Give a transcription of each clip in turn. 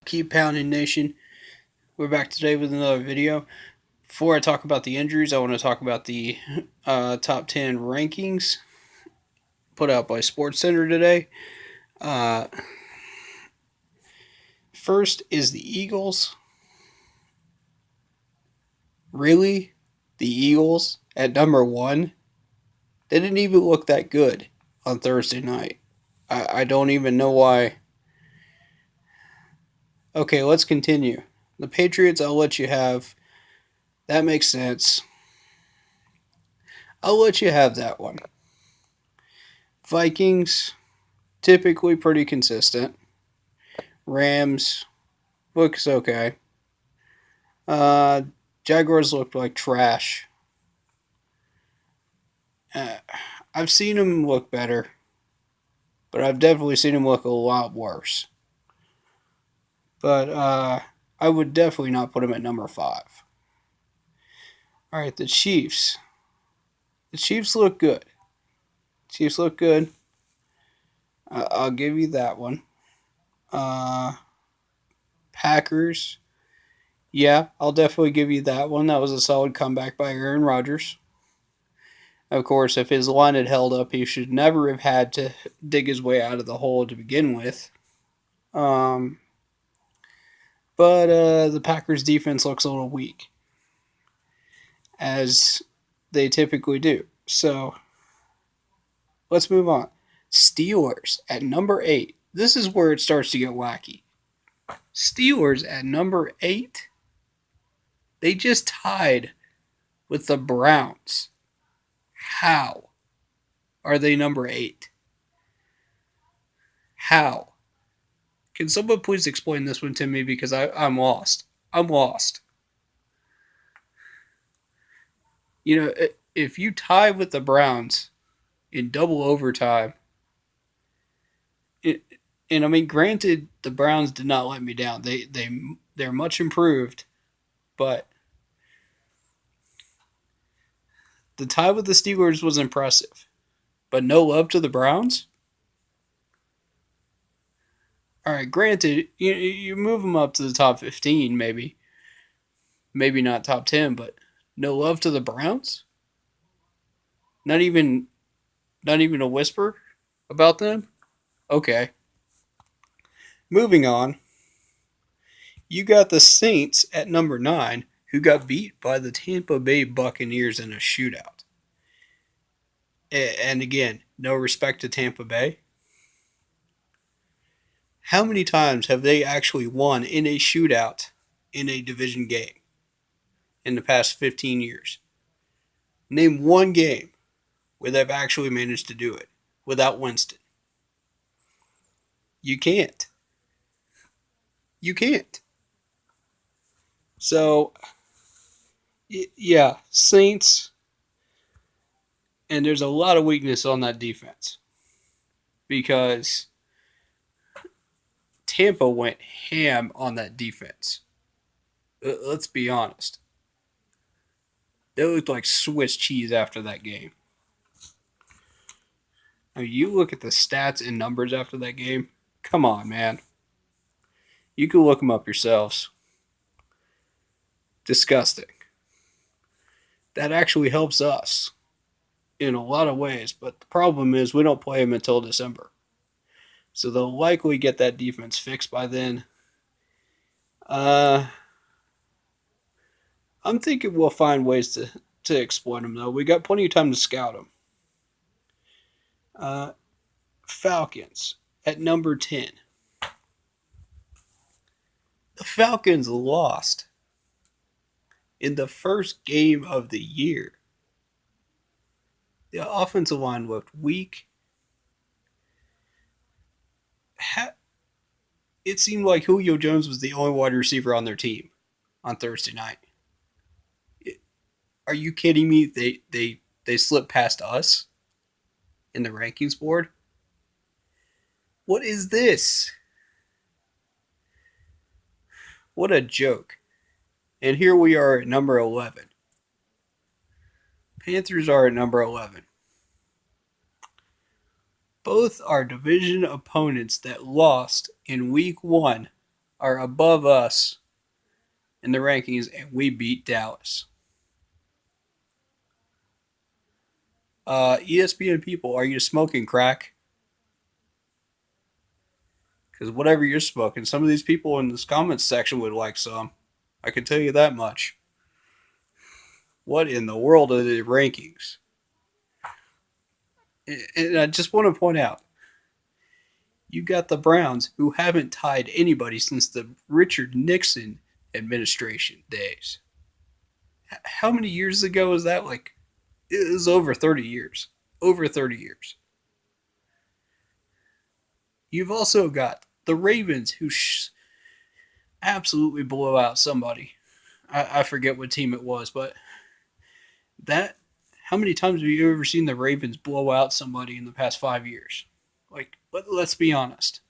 Keep pounding, nation. We're back today with another video. Before I talk about the injuries, I want to talk about the top 10 rankings put out by SportsCenter today. Uh, First is the Eagles. Really? The Eagles at number one? They didn't even look that good on Thursday night. I don't even know why. Okay, let's continue. The Patriots, I'll let you have. That makes sense. I'll let you have that one. Vikings, typically pretty consistent. Rams looks okay. Uh, Jaguars looked like trash. Uh, I've seen them look better, but I've definitely seen them look a lot worse. But I would definitely not put them at number five. All right, the Chiefs. The Chiefs look good. Chiefs look good. I'll give you that one. Uh, Packers. Yeah, I'll definitely give you that one. That was a solid comeback by Aaron Rodgers. Of course, if his line had held up, he should never have had to dig his way out of the hole to begin with. Um, but the Packers' defense looks a little weak, as they typically do. So let's move on. Steelers at number 8. This is where it starts to get wacky. Steelers at number 8. They just tied with the Browns. How are they number 8? How? Can someone please explain this one to me because I'm lost. I'm lost. You know, if you tie with the Browns in double overtime, it, and I mean, granted, the Browns did not let me down. They're much improved, but the tie with the Steelers was impressive. But no love to the Browns. All right, granted, you move them up to the top 15, maybe not top 10, but no love to the Browns. Not even not even a whisper about them. Okay, moving on. You got the Saints at number 9, who got beat by the Tampa Bay Buccaneers in a shootout. And again, no respect to Tampa Bay. How many times have they actually won in a shootout in a division game in the past 15 years? Name one game where they've actually managed to do it without Winston. You can't. You can't. So, yeah, Saints, and there's a lot of weakness on that defense because Tampa went ham on that defense. Let's be honest. They looked like Swiss cheese after that game. I mean, you look at the stats and numbers after that game. Come on, man. You can look them up yourselves. Disgusting. That actually helps us in a lot of ways, but the problem is we don't play them until December. So they'll likely get that defense fixed by then. Uh, I'm thinking we'll find ways to exploit them, though. We got plenty of time to scout them. Uh, Falcons at number 10. The Falcons lost in the first game of the year. The offensive line looked weak. It seemed like Julio Jones was the only wide receiver on their team on Thursday night. Are you kidding me? They slipped past us in the rankings board. What is this? What a joke. And here we are at number 11. Panthers are at number 11. Both our division opponents that lost in week 1 are above us in the rankings, and we beat Dallas. ESPN people, are you smoking crack? Because whatever you're smoking, some of these people in this comments section would like some. I can tell you that much. What in the world are the rankings? And I just want to point out, you got the Browns, who haven't tied anybody since the Richard Nixon administration days. How many years ago was that? Like, it was over 30 years. Over 30 years. You've also got the Ravens, who absolutely blew out somebody. I forget what team it was, but that. How many times have you ever seen the Ravens blow out somebody in the past 5 years? Like, let's be honest.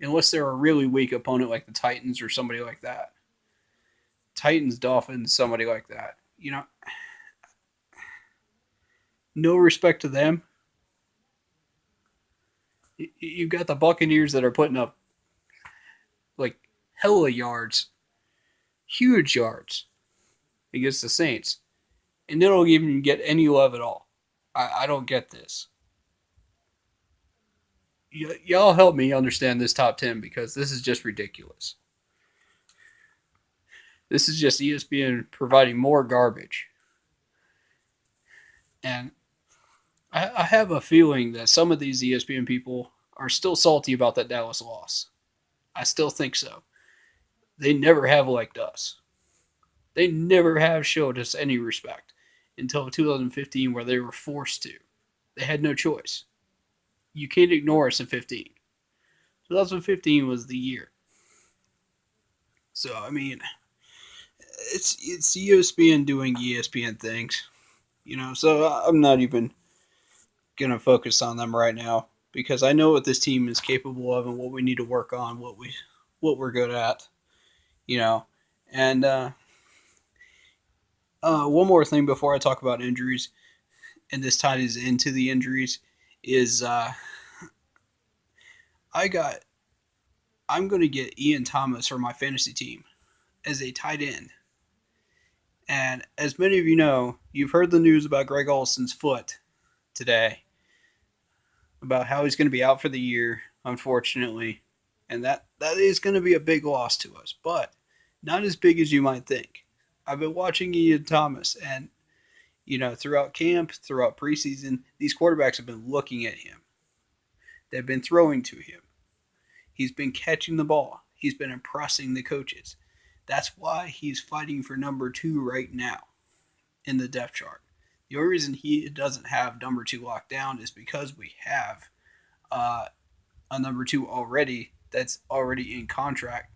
Unless they're a really weak opponent like the Titans or somebody like that. Titans, Dolphins, somebody like that. No respect to them. You've got the Buccaneers that are putting up like hella yards, huge yards against the Saints, and they don't even get any love at all. I don't get this. Y'all help me understand this top 10 because this is just ridiculous. This is just ESPN providing more garbage. And I have a feeling that some of these ESPN people are still salty about that Dallas loss. I still think so. They never have liked us. They never have showed us any respect until 2015, where they were forced to. They had no choice. You can't ignore us in 15. 2015 was the year. So I mean, it's ESPN doing ESPN things, So I'm not even gonna focus on them right now because I know what this team is capable of and what we need to work on, what we're good at, you know. And one more thing before I talk about injuries, and this ties into the injuries, is I got I'm gonna get Ian Thomas for my fantasy team as a tight end. And as many of you know, you've heard the news about Greg Olson's foot today, about how he's going to be out for the year, unfortunately. And that is going to be a big loss to us, but not as big as you might think. I've been watching Ian Thomas, and, throughout camp, throughout preseason, these quarterbacks have been looking at him. They've been throwing to him. He's been catching the ball. He's been impressing the coaches. That's why he's fighting for number 2 right now in the depth chart. The only reason he doesn't have number 2 locked down is because we have a number 2 already that's already in contract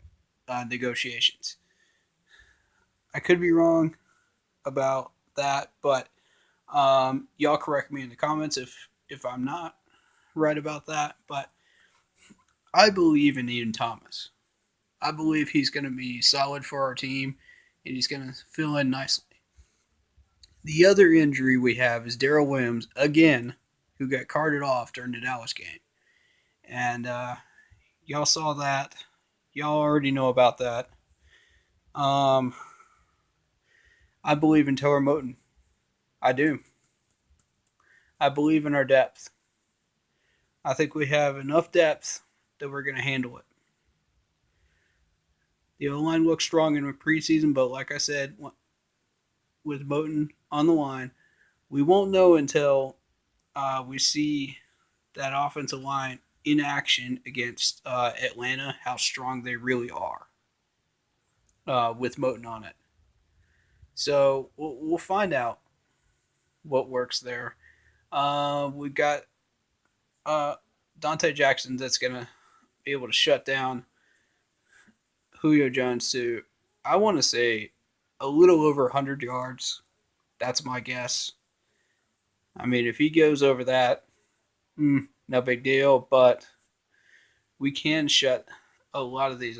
negotiations. I could be wrong about that, but y'all correct me in the comments if I'm not right about that. But I believe in Ian Thomas. I believe he's going to be solid for our team, and he's going to fill in nicely. The other injury we have is Darrell Williams, again, who got carted off during the Dallas game. And y'all saw that. Y'all already know about that. I believe in Taylor Moton. I do. I believe in our depth. I think we have enough depth that we're going to handle it. The O-line looks strong in the preseason, but like I said, with Moton on the line, we won't know until we see that offensive line in action against Atlanta, how strong they really are with Moton on it. So we'll find out what works there. We've got Dante Jackson that's going to be able to shut down Julio Jones to, I want to say, a little over 100 yards. That's my guess. I mean, if he goes over that, no big deal, but we can shut a lot of these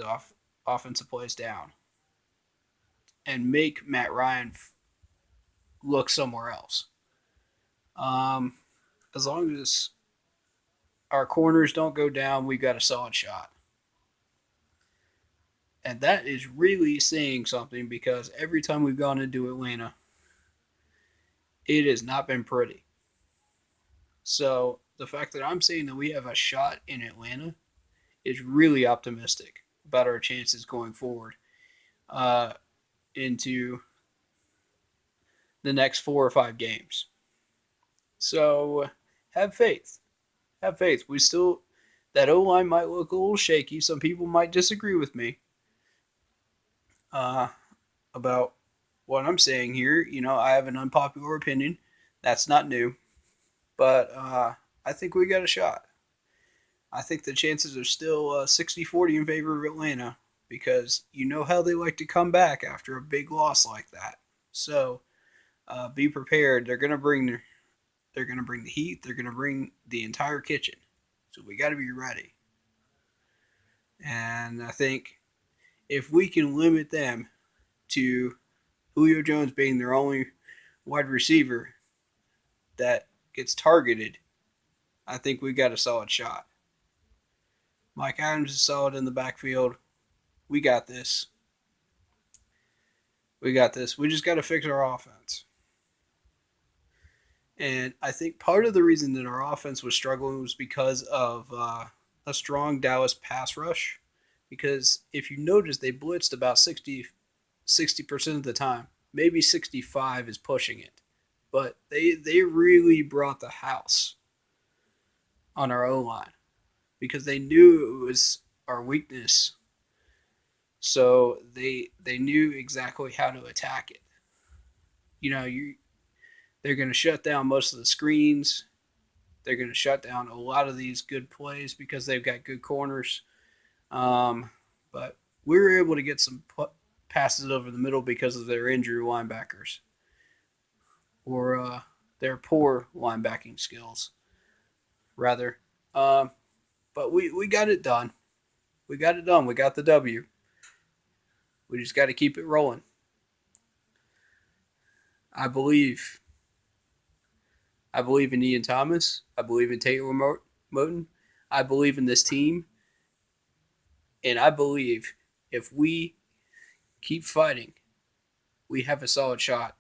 offensive plays down and make Matt Ryan look somewhere else. As long as our corners don't go down, we got a solid shot. And that is really saying something because every time we've gone into Atlanta, it has not been pretty. So the fact that I'm saying that we have a shot in Atlanta is really optimistic about our chances going forward uh, into the next 4 or 5 games. So have faith. Have faith. We still, that O line might look a little shaky. Some people might disagree with me uh, about what I'm saying here. You know, I have an unpopular opinion. That's not new. But I think we got a shot. I think the chances are still 60-40 in favor of Atlanta because you know how they like to come back after a big loss like that. So be prepared. They're gonna bring the heat. They're gonna bring the entire kitchen. So we got to be ready. And I think if we can limit them to Julio Jones being their only wide receiver that gets targeted, I think we got a solid shot. Mike Adams is solid in the backfield. We got this. We got this. We just got to fix our offense. And I think part of the reason that our offense was struggling was because of a strong Dallas pass rush. Because if you notice, they blitzed about 60% of the time. Maybe 65 is pushing it. But they really brought the house on our O line because they knew it was our weakness. So they knew exactly how to attack it. You know, they're going to shut down most of the screens. They're going to shut down a lot of these good plays because they've got good corners. But we were able to get some passes over the middle because of their injury linebackers or their poor linebacking skills, rather. Um, but we got it done. We got it done. We got the W. We just got to keep it rolling. I believe. I believe in Ian Thomas. I believe in Taylor Moton. I believe in this team. And I believe if we keep fighting, we have a solid shot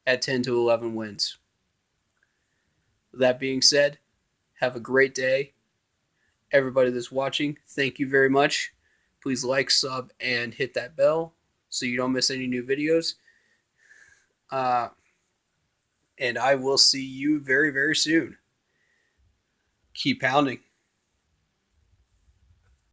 at 10 to 11 wins. That being said, have a great day. Everybody that's watching, thank you very much. Please like, sub, and hit that bell so you don't miss any new videos. Uh, and I will see you very, very soon. Keep pounding.